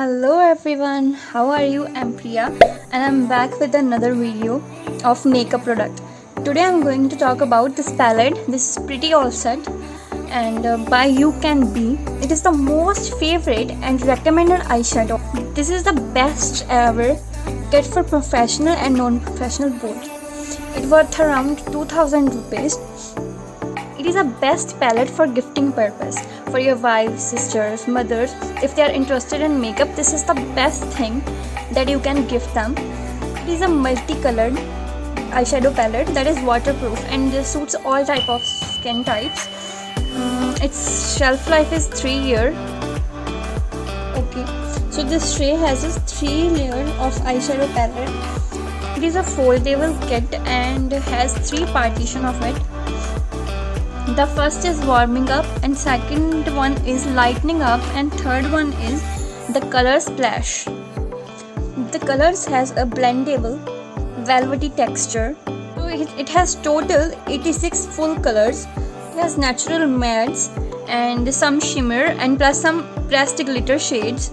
Hello everyone, how are you? I'm Priya and I'm back with another video of makeup product. Today I'm going to talk about this palette. This is Pretty All Set and by UCANBE. It is the most favorite and recommended eyeshadow. This is the best ever get for professional and non-professional both. It worth around 2000 rupees. It is a best palette for gifting purpose for your wives, sisters, mothers. If they are interested in makeup, this is the best thing that you can gift them. It is a multicolored eyeshadow palette that is waterproof and suits all type of skin types. Its shelf life is 3 years. Okay, so this tray has this 3-layer of eyeshadow palette. It is a foldable kit and has 3 partition of it. The first is warming up and second one is lightening up and third one is the color splash. The colors has a blendable velvety texture. So it has total 86 full colors. It has natural mattes and some shimmer and plus some plastic glitter shades.